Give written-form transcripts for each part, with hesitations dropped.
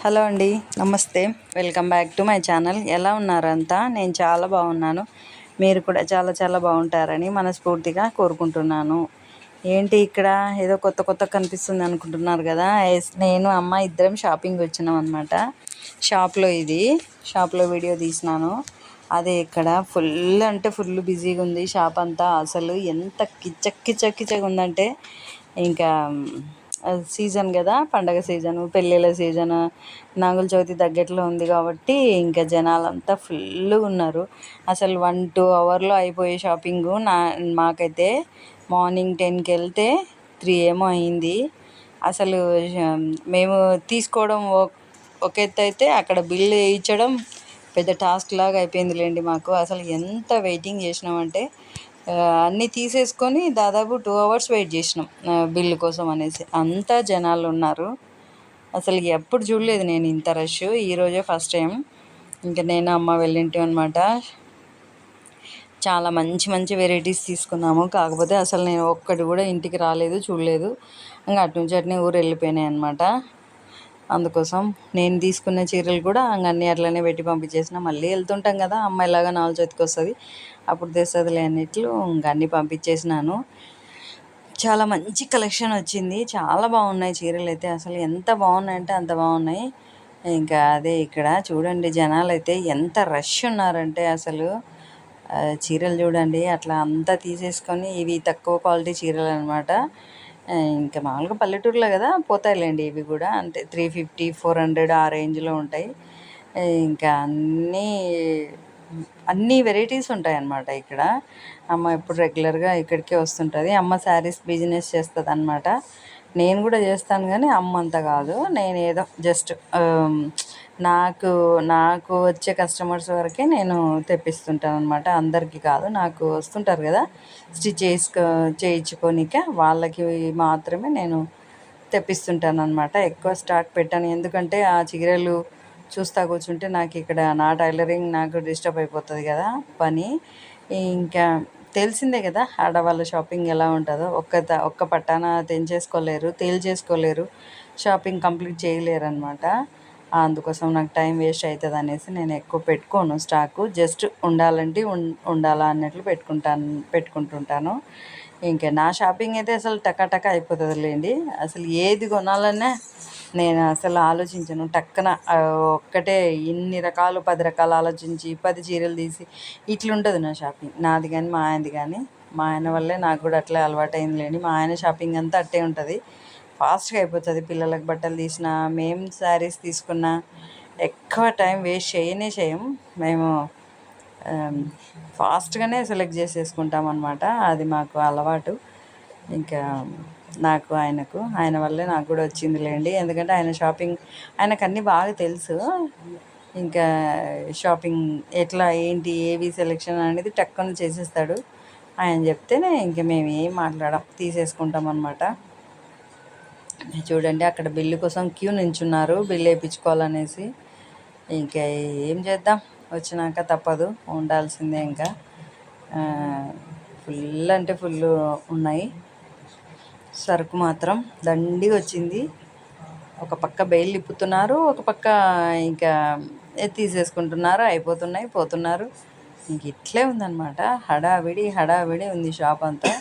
Hello అండి, నమస్తే. Welcome back to my channel. ఎలా ఉన్నారంతా? నేను చాలా బాగున్నాను. మీరు కూడా చాలా చాలా బాగుంటారని మనస్ఫూర్తిగా కోరుకుంటున్నాను. ఏంటి ఇక్కడ ఏదో కొత్త కొత్త కనిపిస్తుంది అనుకుంటున్నారు కదా? నేను అమ్మ ఇద్దరం షాపింగ్ వచ్చినాం అనమాట. షాప్లో వీడియో తీసినాను. అదే ఇక్కడ ఫుల్ అంటే ఫుల్ బిజీగా ఉంది షాప్ అంతా. అసలు ఎంత కిచక్ ఉందంటే ఇంకా సీజన్ కదా, పండగ సీజను, పెళ్ళిళ్ళ సీజను, నాగుల చవితి దగ్గరలో ఉంది కాబట్టి ఇంకా జనాలంతా ఫుల్గా ఉన్నారు. అసలు 1-2 అవర్లో అయిపోయే షాపింగు మాకైతే మార్నింగ్ 10కి వెళ్తే 3 ఏమో అయింది. అసలు మేము తీసుకోవడం ఒక ఎత్తు అయితే అక్కడ బిల్లు వేయించడం పెద్ద టాస్క్ లాగా అయిపోయిందిలేండి మాకు. అసలు ఎంత వెయిటింగ్ చేసినామంటే అన్నీ తీసేసుకొని దాదాపు 2 అవర్స్ వెయిట్ చేసినాం బిల్లు కోసం అనేసి. అంతా జనాలు ఉన్నారు. అసలు ఎప్పుడు చూడలేదు నేను ఇంత రష్. ఈరోజే ఫస్ట్ టైం. ఇంకా నేను అమ్మ వెళ్ళింటాం అనమాట. చాలా మంచి మంచి వెరైటీస్ తీసుకున్నాము. కాకపోతే అసలు నేను ఒక్కటి కూడా ఇంటికి రాలేదు, చూడలేదు. ఇంకా అటు నుంచి అట్నే ఊరు వెళ్ళిపోయినాయి అనమాట. అందుకోసం నేను తీసుకున్న చీరలు కూడా అన్నీ అట్లనే పెట్టి పంపించేసిన. మళ్ళీ వెళ్తుంటాం కదా, అమ్మాయిలాగా నాలుగు చేతికి వస్తుంది, అప్పుడు తెస్తుందిలే అన్నిట్లు ఇంకా అన్నీ పంపించేసినాను. చాలా మంచి కలెక్షన్ వచ్చింది. చాలా బాగున్నాయి చీరలు అయితే. అసలు ఎంత బాగున్నాయంటే అంత బాగున్నాయి. ఇంకా అదే ఇక్కడ చూడండి, జనాలు అయితే ఎంత రష్ ఉన్నారంటే అసలు చీరలు చూడండి అట్లా అంతా తీసేసుకొని, ఇవి తక్కువ క్వాలిటీ చీరలు అనమాట. ఇంకా మామూలుగా పల్లెటూరులో కదా, పోతాయిలేండి ఇవి కూడా. అంతే 350, 400 ఆ రేంజ్లో ఉంటాయి. ఇంకా అన్ని వెరైటీస్ ఉంటాయన్నమాట ఇక్కడ. అమ్మ ఎప్పుడు రెగ్యులర్గా ఇక్కడికే వస్తుంటుంది. అమ్మ శారీస్ బిజినెస్ చేస్తుంది అనమాట. నేను కూడా చేస్తాను కానీ అమ్మ అంత కాదు. నేను ఏదో జస్ట్ నాకు వచ్చే కస్టమర్స్ వరకే నేను తెప్పిస్తుంటాను అనమాట. అందరికీ కాదు, నాకు వస్తుంటారు కదా స్టిచ్ చేయించుకోనిక, వాళ్ళకి మాత్రమే నేను తెప్పిస్తుంటాను అనమాట. ఎక్కువ స్టాక్ పెట్టాను, ఎందుకంటే ఆ చీరలు చూస్తా కూర్చుంటే నాకు ఇక్కడ నా టైలరింగ్ నాకు డిస్టర్బ్ అయిపోతుంది కదా పని. ఇంకా తెలిసిందే కదా ఆడవాళ్ళ షాపింగ్ ఎలా ఉంటుందో. ఒక్క పట్టాన తేల్చేసుకోలేరు, షాపింగ్ కంప్లీట్ చేయలేరు అనమాట. అందుకోసం నాకు టైం వేస్ట్ అవుతుంది అనేసి నేను ఎక్కువ పెట్టుకోను స్టాకు. జస్ట్ ఉండాలంటే ఉండాలా అన్నట్లు పెట్టుకుంటుంటాను. ఇంకా నా షాపింగ్ అయితే అసలు టకాటక అయిపోతుందిలేండి. అసలు ఏది కొనాలన్నా నేను అసలు ఆలోచించను. టక్కన ఒక్కటే ఇన్ని రకాలు 10 రకాలు ఆలోచించి 10 చీరలు తీసి ఇట్లుంటుంది నా షాపింగ్. నాది కానీ మా ఆయనది కానీ. మా ఆయన వల్లే నాకు కూడా అట్లే అలవాటు అయిందిలేండి. మా ఆయన షాపింగ్ అంతా అట్టే ఉంటుంది, ఫాస్ట్గా అయిపోతుంది. పిల్లలకు బట్టలు తీసినా, మేము శారీస్ తీసుకున్నా ఎక్కువ టైం వేస్ట్ చేయం. మేము ఫాస్ట్గానే సెలెక్ట్ చేసేసుకుంటాం అన్నమాట. అది మాకు అలవాటు. ఇంకా ఆయన వల్లే నాకు కూడా వచ్చిందిలేండి. ఎందుకంటే ఆయనకు అన్నీ బాగా తెలుసు. ఇంకా షాపింగ్ ఎట్లా ఏంటి ఏవి సెలెక్షన్ అనేది టక్కున చేసేస్తాడు. ఆయన చెప్తేనే ఇంక మేము ఏం మాట్లాడాం, తీసేసుకుంటాం అన్నమాట. చూడండి అక్కడ బిల్లు కోసం క్యూ నించున్నారు, బిల్లు వేయించుకోవాలనేసి. ఇంకా ఏం చేద్దాం, వచ్చినాక తప్పదు, ఉండాల్సిందే. ఇంకా ఫుల్ అంటే ఫుల్ ఉన్నాయి. సరుకు మాత్రం దండిగా వచ్చింది. ఒక పక్క బెయిల్ ఇప్పుతున్నారు, ఒక పక్క ఇంకా తీసేసుకుంటున్నారు, అయిపోతున్నాయి, పోతున్నారు. ఇంక ఇట్లే ఉందన్నమాట. హడావిడి ఉంది షాప్ అంతా.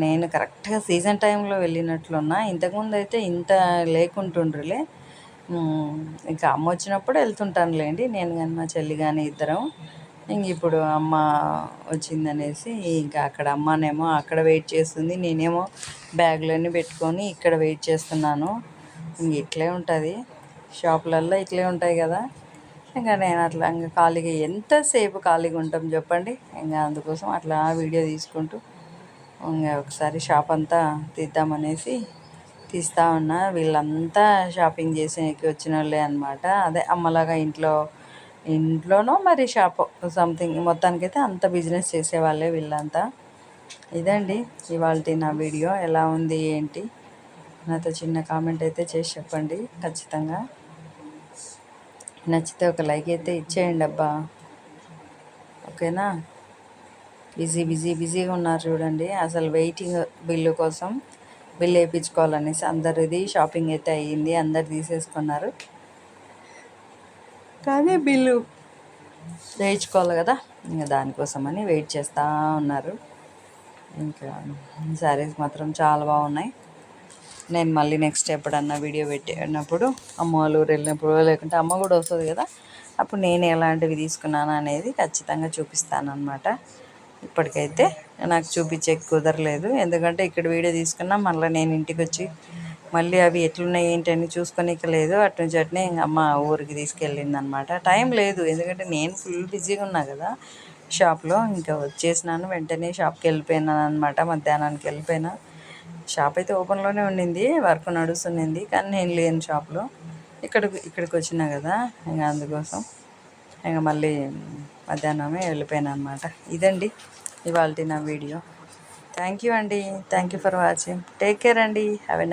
నేను కరెక్ట్గా సీజన్ టైంలో వెళ్ళినట్లున్నా. ఇంతకుముందు అయితే ఇంత లేకుంటుండ్రులే. ఇంకా అమ్మ వచ్చినప్పుడు వెళ్తుంటానులేండి, నేను కానీ మా చెల్లి కానీ ఇద్దరం. ఇంక ఇప్పుడు అమ్మ వచ్చిందనేసి ఇంకా అక్కడ అమ్మనేమో అక్కడ వెయిట్ చేస్తుంది, నేనేమో బ్యాగులన్నీ పెట్టుకొని ఇక్కడ వెయిట్ చేస్తున్నాను. ఇంక ఇట్లే ఉంటుంది షాపులల్లో, ఇట్లే ఉంటాయి కదా. ఇంకా నేను అట్లా ఇంకా ఖాళీగా ఎంతసేపు ఖాళీగా ఉంటాం చెప్పండి. ఇంకా అందుకోసం అట్లా వీడియో తీసుకుంటూ ఇంకా ఒకసారి షాప్ అంతా తీద్దామనేసి తీస్తూ ఉన్నా. వీళ్ళంతా షాపింగ్ చేసేకి వచ్చిన వాళ్ళే అనమాట. అదే అమ్మలాగా ఇంట్లోనో మరి షాప్ సంథింగ్, మొత్తానికైతే అంత బిజినెస్ చేసేవాళ్ళే వీళ్ళంతా. ఇదండి ఇవాళ నా వీడియో. ఎలా ఉంది ఏంటి నాతో చిన్న కామెంట్ అయితే చేసి చెప్పండి ఖచ్చితంగా. నచ్చితే ఒక లైక్ అయితే ఇచ్చేయండి అబ్బా, ఓకేనా. బిజీగా ఉన్నారు చూడండి. అసలు వెయిటింగ్ బిల్లు కోసం, బిల్లు వేయించుకోవాలనేసి అందరిది షాపింగ్ అయితే అయ్యింది, అందరు తీసేసుకున్నారు. కానీ బిల్లు వేయించుకోవాలి కదా, ఇంకా దానికోసమని వెయిట్ చేస్తూ ఉన్నారు. ఇంకా శారీస్ మాత్రం చాలా బాగున్నాయి. నేను మళ్ళీ నెక్స్ట్ ఎప్పుడన్నా వీడియో పెట్టినప్పుడు అమ్మ వాళ్ళ ఊరు వెళ్ళినప్పుడు, లేకుంటే అమ్మ కూడా వస్తుంది కదా, అప్పుడు నేను ఎలాంటివి తీసుకున్నాను అనేది ఖచ్చితంగా చూపిస్తాను అనమాట. ఇప్పటికైతే నాకు చూపించే కుదరలేదు, ఎందుకంటే ఇక్కడ వీడియో తీసుకున్నా మళ్ళీ నేను ఇంటికి వచ్చి మళ్ళీ అవి ఎట్లున్నాయి ఏంటి అని చూసుకోనిక లేదు. అటు నుంచి అట్నే ఇంక అమ్మ ఊరికి తీసుకెళ్ళింది అనమాట. టైం లేదు, ఎందుకంటే నేను ఫుల్ బిజీగా ఉన్నా కదా షాప్లో. ఇంకా వచ్చేసినాను, వెంటనే షాప్కి వెళ్ళిపోయినాను అనమాట. మధ్యాహ్నానికి వెళ్ళిపోయినా. షాప్ అయితే ఓపెన్లోనే ఉండింది, వర్క్ నడుస్తుంది, కానీ నేను లేను షాప్లో. ఇక్కడికి వచ్చినా కదా, ఇంకా అందుకోసం ఇంకా మళ్ళీ మధ్యాహ్నమే వెళ్ళిపోయాను అనమాట. ఇదండి ఇవాళ నా వీడియో. థ్యాంక్ యూ అండి, thank you for watching. Take care అండి, హ్యావ్ ఎ నైస్